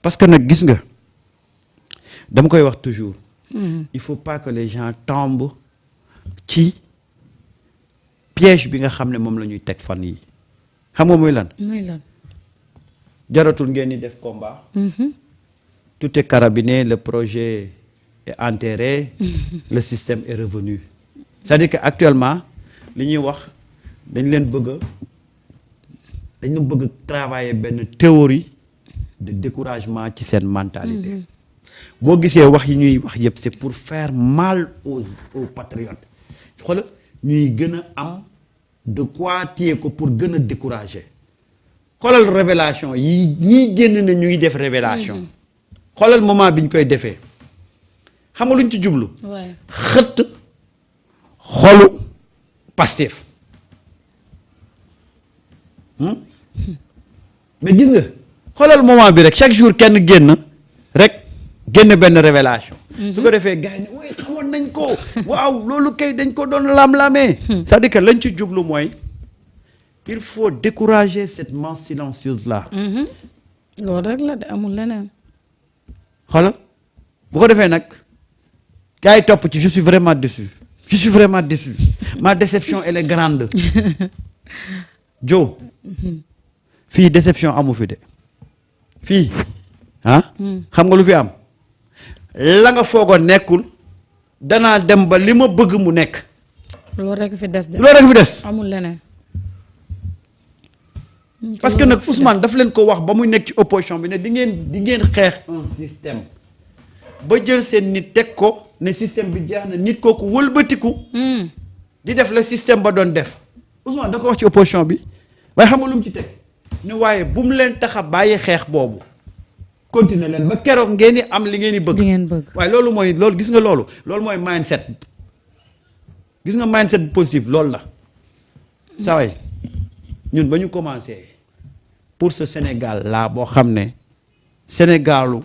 parce que nag gis nga dama koy wax toujours. il faut pas que les gens tombent ci piège bi nga xam ne moom la ñuy teg fan yi xam nga muy lan. muy lan. jaratul ngeen di def combat. tout est carabiné, le projet est enterré, le système est revenu. C'est-à-dire qu'actuellement, li ñuy wax dañ leen bëgg travailler benn théorie de découragement ci seen mentalité. boo gisee wax yi ñuy wax yëpp c'est pour faire mal aux patriotes. xoolal ñuy gën a am de quoi téye ko pour gën a décourager. xoolal révélation yi ñiy génn ne ñu ngi def révélation. xoolal moment bi ñu koy defee xam nga lu ñu ci jublu. xëtt xolu Pastef. mais gis nga xoolal moment bi rek chaque jour kenn génn benn révélation. su ko defee gars yi ne oui xamoon nañ ko. waaw loolu kay dañ ko doon lam-lamee. c'est-à-dire que lañ ci jublu mooy il faut décourager cette masse silencieuse là. loolu rek la de amul leneen. xoolal bu ko defee nag gars yi topp ci je suis vraiment déçu. ma déception elle est grande. Joe. fii déception amu fi de. fii xam nga lu fi am. la nga foogoon nekkul. danaa dem ba li ma bëgg mu nekk. loolu rek fi des de. loolu rek fi des. amul leneen. parce que nag Ousmane daf leen ko wax ba muy nekk ci opposition bi ne di ngeen xeex un système. ba jël seen nit teg ko ne système bi jeex na nit kooku wëlbatiku. di def la système ba doon def. Ousmane da ko wax ci opposition bi waaye xam nga lu mu ci teg ne waaye bu mu leen tax a bàyyi xeex boobu. continuer leen ba keroog ngeen di am li ngeen di bëgg. li ngeen bëgg waaye loolu gis nga loolu mooy mindset. gis nga mindset positif loolu la. saa waay ñun ba ñu commencé pour ce Sénégal là boo xam ne Sénégalu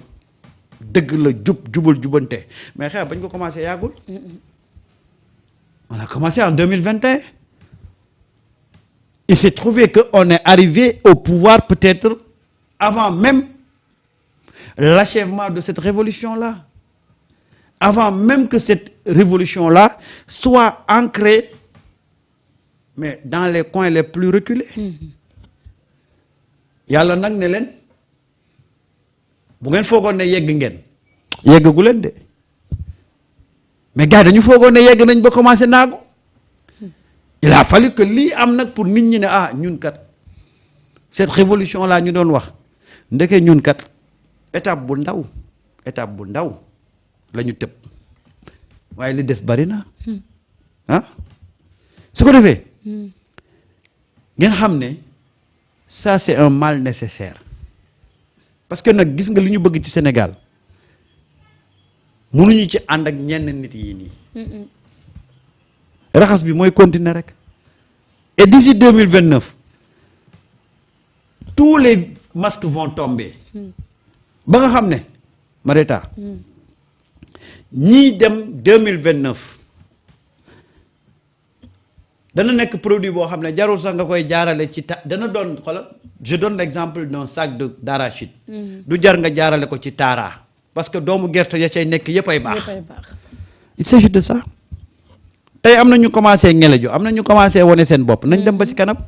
dëgg la jubal jubante mais xeex ba ñu ko commencé yàggul. on a commencé en 2021. il s'est trouvé que on est arrivé au pouvoir peut-être avant même l'achèvement de cette révolution-là. Avant même que cette révolution-là soit ancrée mais dans les coins les plus reculés. yàlla nag ne leen bu ngeen foogoon ne yegg ngeen yeggagu leen de mais gars dañu foogoon ne yegg nañ ba commencé naagu. il a fallu que lii am nag pour nit ñi ne ñun kat cette révolution là ñu doon wax ndeke ñun kat étape bu ndaw la ñu tëb waaye li des bari na. su ko defee ngeen xam ne ça c'est un mal nécessaire parce que nag gis nga li ñu bëgg ci Sénégal mënuñu ci ànd ak ñenn nit yi nii. raxas bi mooy continuer rek et d'ici 2029 tous les masques vont tomber ba nga xam ne Mareta ñii dem 2029 dana nekk produit boo xam ne jarul sax nga koy jaarale ci dana doon xoolal je donne l'exemple d'un sac d'arachide. du jar nga jaarale ko ci taara parce que doomu gerte ya cay nekk yëpp ay baax. il s'agit de ça. tey am na ñu commencé ngelejo am na ñu commencé wane seen bopp nañ dem ba ci kanam.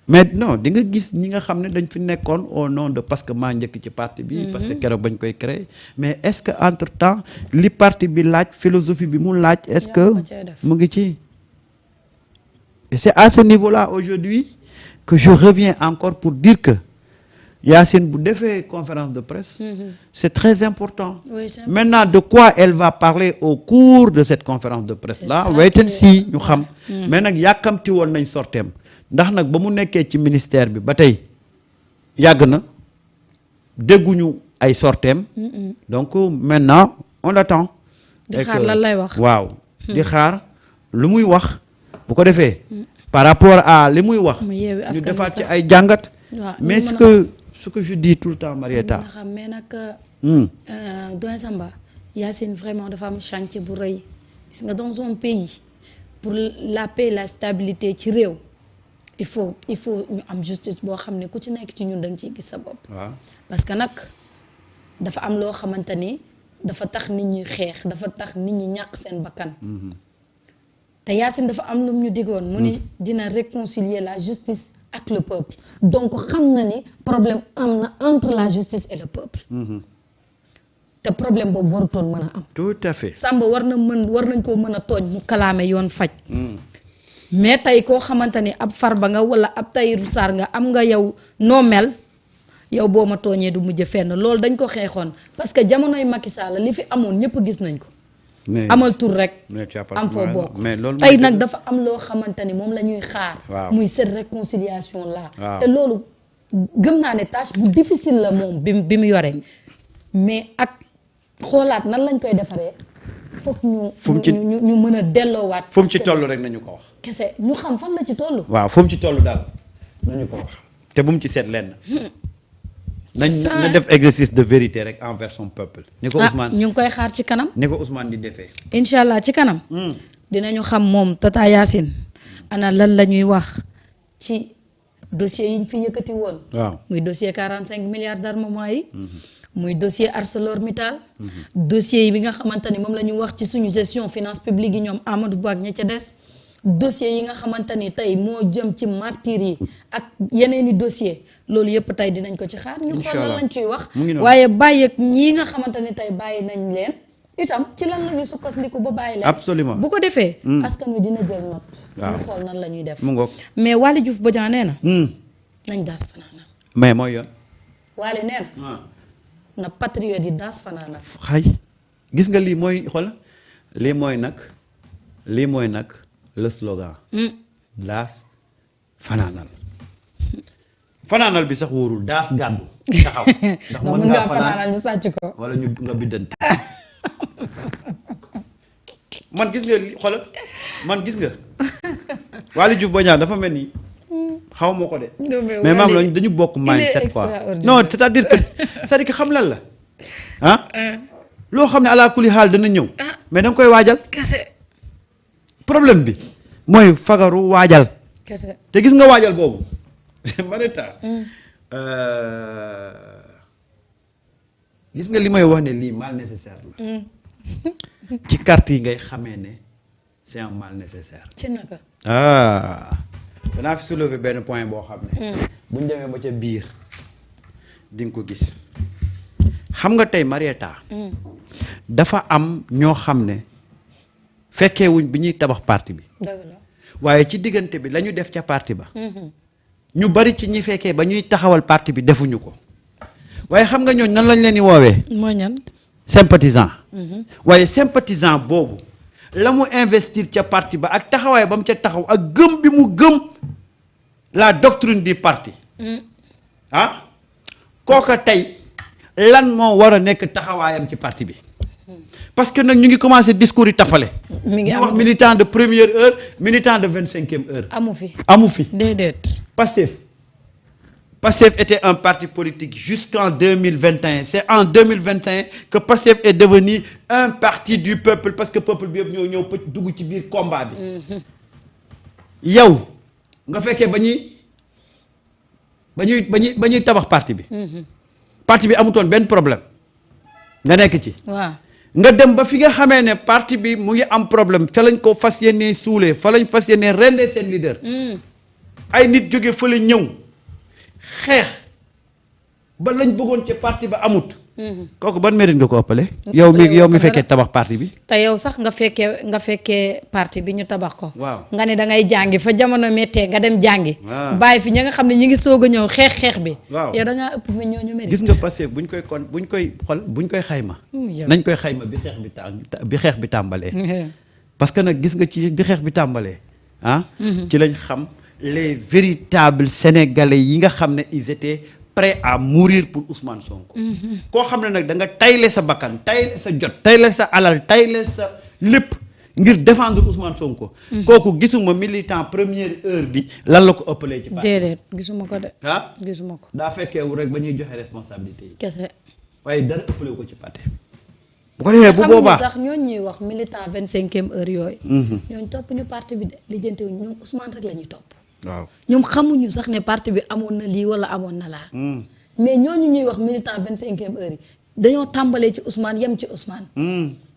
mais non di nga gis ñi nga xam ne dañ fi nekkoon au nom de parce que maa njëkk ci parti bi. parce que keroog bañ koy créer mais est-ce que entre temps li parti bi laaj philosophie bi mu laaj est-ce que mu ngi ci. et c'est à ce niveau-là aujourd'hui que je reviens encore pour dire que Yacine bu defee conférence de presse. C'est très important. Oui, c'est maintenant de quoi elle va parler au cours de cette conférence de presse là wait and see ñu xam. mais nag yàkkamti woon nañ sorteem ndax nag ba mu nekkee ci ministère bi ba tey yàgg na dégguñu ay sorteem. donc maintenant on l'attend. di xaar lan lay wax waaw di xaar lu muy wax bu ko defee. par rapport à li muy wax. ñu defaat ci ay jàngat. mais ce que je dis tout le temps Marieta. mais nag Doyen Samba Yacine vraiment dafa am chantier bu rëy gis nga dans un pays pour la paix la stabilité ci réew il faut ñu am justice boo xam ne ku ci nekk ci ñun da nga ciy gis sa bopp. waaw parce que nag dafa am loo xamante ni dafa tax nit ñi xeex dafa tax nit ñi ñàkk seen bakkan. te Yacine dafa am lu mu ñu digoon. mu ni dina réconcilier la justice ak le peuple donc xam na ni problème am na entre la justice et le peuple. te problème boobu warutoon mën a am. tout à fait. Samba war nañ koo mën a tooñ mu kalaame yoon faj. mais tey koo xamante ni ab Farba nga wala ab Tahirou Sarr nga am nga yow noo mel yow boo ma tooñee du mujj fenn loolu dañ ko xeexoon parce que jamonoy Macky Sall li fi amoon ñëpp gis nañ ko. amal tur rek. am foo bokk tey nag dafa am loo xamante ni moom la ñuy xaar. muy cette réconciliation là. te loolu gëm naa ne tâche bu difficile la moom bi mu yore mais ak xoolaat nan lañ koy defaree. foog ñu mën a delloowaat. fu mu ci toll rek nañu ko wax. kese ñu xam fan la ci toll. waaw fu mu ci toll daal nañu ko wax te bu mu ci seet lenn. na def exercice de vérité rek envers son peuple. ni ko Ousmane ñu ngi koy xaar ci kanam. ni ko Ousmane di defee. incha allah ci kanam. dinañu xam moom Tata Yacine ana lan la ñuy wax ci dossier yi ñu fi yëkkati woon. waaw muy dossier 45 milliards d'armement yi. muy dossier ArcelorMittal. dossier yi bi nga xamante ni moom la ñu wax ci suñu gestion finance publique yi ñoom Amadou Ba ak ña ca des. dossier yi nga xamante ni tey moo jëm ci martyrs yi ak yeneen i dossier loolu yëpp tey dinañ ko ci xaar. ñu xool lan lañ ciy wax. waaye bàyyi ak ñii nga xamante ni tey bàyyi nañ leen itam ci lan la ñuy sukkandiku ba bàyyi leen. absolument bu ko defee. askan wi dina jël note. ñu xool nan la ñuy def. mu ngoog mais Waly Diouf Bodian nee na. nañ daas fanaanal. mais mooy yoon. Waly nee na. na patriote yi daas fanaanal. xay gis nga lii mooy xool lii mooy nag le slogan. daas fanaanal. fanaanal bi sax wóorul daas gàddu. taxaw ndax mën ngaa fanaanal ñu sàcc ko. wala ñu nga biddanti. man gis nga li xoolal man gis nga. Waly Diouf Bodian dafa mel ni. xaw ma ko de. mais maam la dañu bokk mindset quoi. non c'est-à-dire que xam lan la. loo xam ne ala kulli xaal dana ñëw. mais danga koy waajal. kese. problème bi mooy fagaru waajal. kese te gis nga waajal boobu. Maneta. gis nga li may wax ne lii mal nécessaire la. ci carte yi ngay xamee ne c'est un mal nécessaire. ci naka. danaa fi soulever benn point boo xam ne. bu ñu demee ba ca biir di nga ko gis. xam nga tey Marieta. dafa am ñoo xam ne fekkee wuñ bi ñuy tabax parti bi. dëgg la waaye ci diggante bi la ñu def ca parti ba. ñu bari ci ñi fekkee ba ñuy taxawal parti bi defuñu ko. waaye xam nga ñooñ nan lañ leen di woowee. mooy ñan. sympathisant. waaye sympathisant boobu. la mu investir ca parti ba ak taxawaay ba mu ca taxaw ak gëm bi mu gëm la doctrine du parti. kooka tey lan moo war a nekk taxawaayam ci parti bi. parce que nag ñu ngi commencé discours yi tappale. mi ngi wax militant de première heure militant de 25e heure. amu fi déedéet. Pastef était un parti politique jusqu'en 2021 c'est en 2021 que Pastef est devenu un parti du peuple parce que peuple bi yëpp ñëw dugg ci biir combat bi. yow nga fekkee ba ñuy tabax parti bi. parti bi amutoon benn problème nga nekk ci. waaw nga dem ba fi nga xamee ne parti bi mu ngi am problème fa lañ ko fas yéenee suulee fa lañ fas yéenee rendee seen leader. ay nit jóge fa la ñëw. xeex ba lañ bëggoon ci parti ba amut. kooku ban mérite nga ko ëppale. yow mi fekkee tabax parti bi. te yow sax nga fekkee parti bi ñu tabax ko. waaw nga ne da ngay jàngi fa jamono méttee nga dem jàngi. waaw bàyyi fi ña nga xam ne ñi ngi soog a ñëw xeex bi. waaw yow da ngaa ëpp mi ñoo ñu mérite. gis nga passé buñ koy xayma. nañ koy xayma bi xeex bi tàmbalee. parce que nag gis nga ci bi xeex bi tàmbalee ci lañ xam. les véritables sénégalais yi nga xam ne ils étaient prêts à mourir pour Ousmane Sonko. koo xam ne nag da nga tayle sa bakkan tayle sa jot tayle sa alal tayle sa lépp ngir défendre Ousmane Sonko. kooku gisuma militant première heure bi lan la ko ëppalee ci parti. déedéet gisuma ko de. gisuma ko. daa fekkeewu rek ba ñuy joxe responsabilité yi. kese. waaye dara ëppale ko ci parti. bu ko defee bu boobaa sax ñooñu ñuy wax militant 25e heure yooyu. ñooñu topp ñu parti bi de lijjanti wuñ ñoom Ousmane rek la ñuy topp. waaw ñoom xamuñu sax ne parti bi amoon na lii wala amoon na laa. mais ñooñu ñuy wax militant 25e heure yi dañoo tàmbalee ci Ousmane yem ci Ousmane.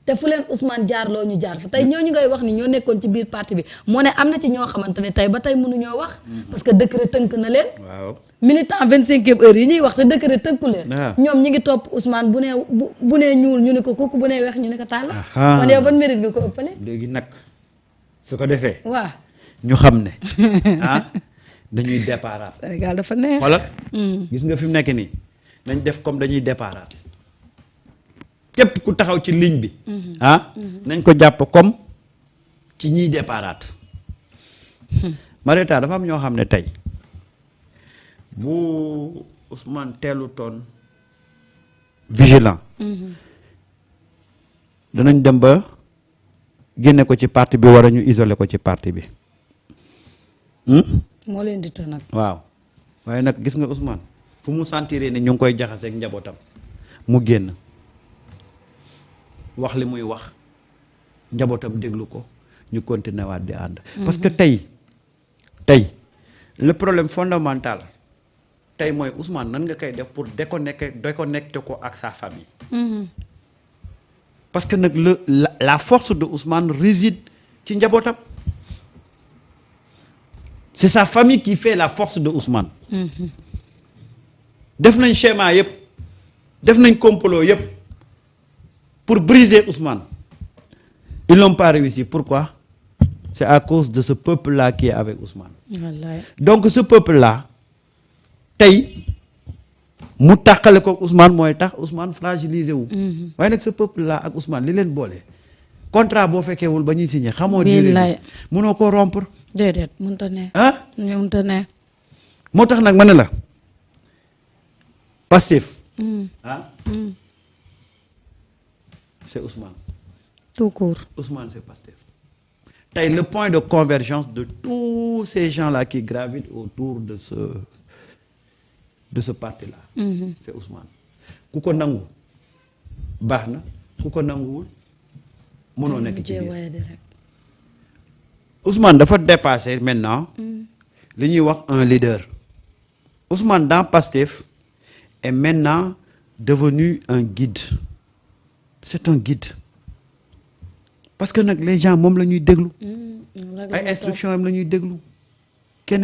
te fu leen Ousmane jaar loo ñu jaar fa tey ñooñu ngay wax ni ñoo nekkoon ci biir parti bi moo ne am na ci ñoo xamante ne tey ba tey mënuñoo wax. parce que décret tënk na leen. waaw militant 25e heure yi ñuy wax te décret tënku leen. waaw ñoom ñi ngi topp Ousmane bu nee ñuul ñu ne ko kooku bu nee weex ñu ne ko tàll. Aha. kon yow ban mérite nga ko ëppale. léegi nag su ko defee waaw ñu xam ne dañuy déparaat Sénégal dafa neex. xoolal gis nga fi mu nekk nii nañ def comme dañuy déparaat képp ku taxaw ci ligne bi nañ ko jàpp comme ci ñiy déparaat Marieta dafa am ñoo xam ne tey bu Ousmane teelu toon vigilant danañ dem ba génne ko ci parti bi wala ñu isolé ko ci parti bi moo leen di të nag. waaw waaye nag gis nga Ousmane fu mu sentiré ne ñu ngi koy jaxaseeg njabootam mu génn wax li muy wax njabootam déglu ko ñu continuer waat di ànd. parce que tey le problème fondamental tey mooy Ousmane nan nga koy def pour déconnecter ko ak sa famille. parce que nag la force de Ousmane réside ci njabootam. c'est sa famille qui fait la force de Ousmane. def nañ schéma yëpp def nañ complot yëpp pour briser Ousmane ils n'ont pas réussi pourquoi c'est à cause de ce peuple-là qui est avec Ousmane. wallaay donc ce peuple-là tey mu tàqale ko Ousmane mooy tax Ousmane fragilisé wu. waaye nag ce peuple-là ak Ousmane li leen boole contrat boo fekkeewul ba ñuy signé. xamoo diire mënoo koo rompre. déedéet mënta ne. mënta ne. moo tax nag ma ne la Pastef. c'est Ousmane. tout court. Ousmane c'est Pastef. tey le point de convergence de tous ces gens-là qui gravitent autour de ce parti-là. c'est Ousmane. ku ko nangu baax na ku ko nanguwul mënoo nekk ci biir. Ousmane dafa dépasser maintenant li ñuy wax un leader. Ousmane dans Pastef est maintenant devenu un guide. C'est un guide. parce que nag les gens moom la ñuy déglu. ay instructions am la ñuy déglu keneen.